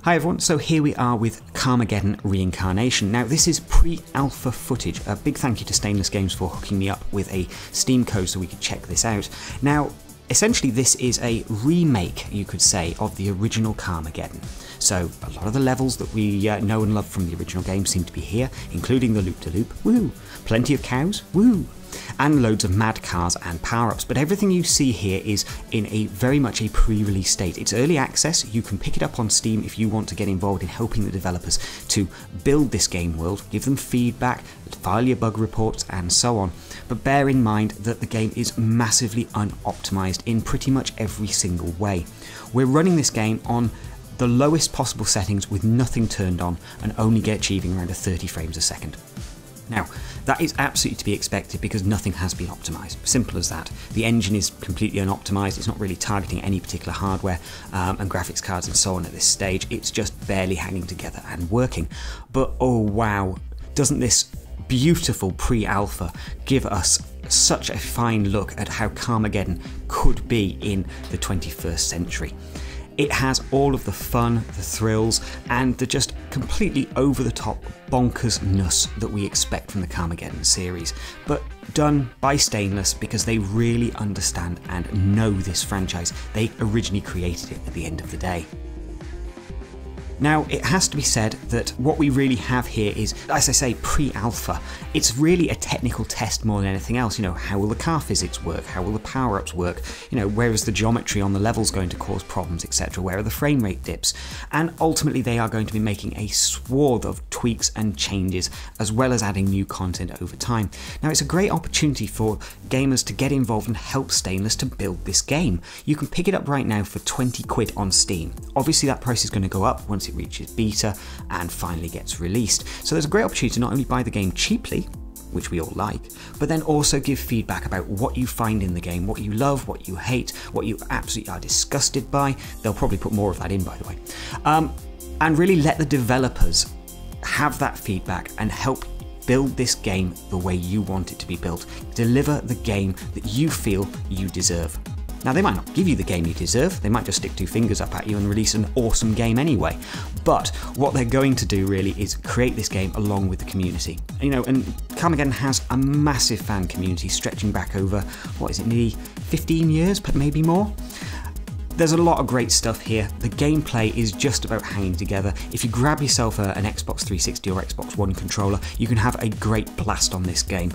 Hi everyone, so here we are with Carmageddon Reincarnation. Now this is pre-alpha footage. A big thank you to Stainless Games for hooking me up with a Steam code so we could check this out. Now essentially this is a remake, you could say, of the original Carmageddon. So a lot of the levels that we know and love from the original game seem to be here, including the loop-de-loop, woo! Plenty of cows, woo! And loads of mad cars and power-ups, but everything you see here is in a very much a pre-release state. It's early access, you can pick it up on Steam if you want to get involved in helping the developers to build this game world, give them feedback, file your bug reports and so on. But bear in mind that the game is massively unoptimized in pretty much every single way. We're running this game on the lowest possible settings with nothing turned on and only achieving around 30 frames a second. Now, that is absolutely to be expected because nothing has been optimised. Simple as that. The engine is completely unoptimised, it's not really targeting any particular hardware and graphics cards and so on at this stage. It's just barely hanging together and working. But oh wow, doesn't this beautiful pre-alpha give us such a fine look at how Carmageddon could be in the 21st century. It has all of the fun, the thrills, and the just completely over-the-top bonkers-ness that we expect from the Carmageddon series, but done by Stainless because they really understand and know this franchise. They originally created it at the end of the day. Now, it has to be said that what we really have here is, as I say, pre-alpha. It's really a technical test more than anything else. You know, how will the car physics work? How will the power-ups work? You know, where is the geometry on the levels going to cause problems, etc.? Where are the frame rate dips? And ultimately, they are going to be making a swath of tweaks and changes, as well as adding new content over time. Now, it's a great opportunity for gamers to get involved and help Stainless to build this game. You can pick it up right now for 20 quid on Steam. Obviously, that price is going to go up once it reaches beta and finally gets released. So there's a great opportunity to not only buy the game cheaply, which we all like, but then also give feedback about what you find in the game, what you love, what you hate, what you absolutely are disgusted by. They'll probably put more of that in, by the way. And really let the developers have that feedback and help build this game the way you want it to be built. Deliver the game that you feel you deserve. Now, they might not give you the game you deserve, they might just stick two fingers up at you and release an awesome game anyway. But what they're going to do really is create this game along with the community. You know, and Carmageddon has a massive fan community stretching back over, what is it, nearly 15 years, but maybe more? There's a lot of great stuff here. The gameplay is just about hanging together. If you grab yourself an Xbox 360 or Xbox One controller, you can have a great blast on this game.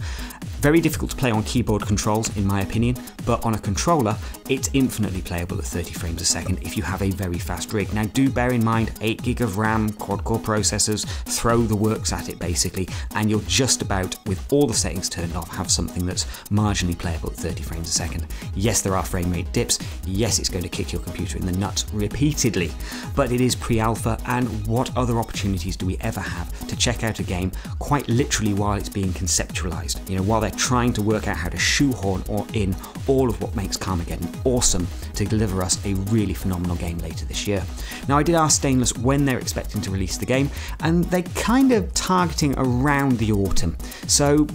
Very difficult to play on keyboard controls, in my opinion, but on a controller, it's infinitely playable at 30 frames a second if you have a very fast rig. Now, do bear in mind, 8 gig of RAM, quad-core processors, throw the works at it basically, and you'll just about, with all the settings turned off, have something that's marginally playable at 30 frames a second. Yes, there are frame rate dips. Yes, it's going to kick your computer in the nuts repeatedly, but it is pre-alpha, and what other opportunities do we ever have to check out a game quite literally while it's being conceptualized? You know, while they're trying to work out how to shoehorn in all of what makes Carmageddon awesome to deliver us a really phenomenal game later this year. Now, I did ask Stainless when they're expecting to release the game, and they're kind of targeting around the autumn. So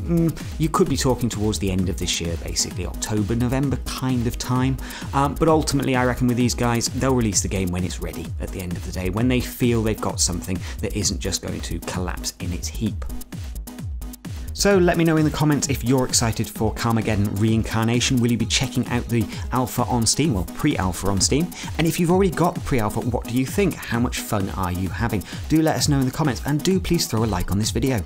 you could be talking towards the end of this year, basically October, November kind of time. But ultimately, I reckon with these guys, they'll release the game when it's ready at the end of the day, when they feel they've got something that isn't just going to collapse in its heap. So let me know in the comments if you're excited for Carmageddon Reincarnation. Will you be checking out the alpha on Steam, well, pre-alpha on Steam? And if you've already got the pre-alpha, what do you think? How much fun are you having? Do let us know in the comments, and do please throw a like on this video.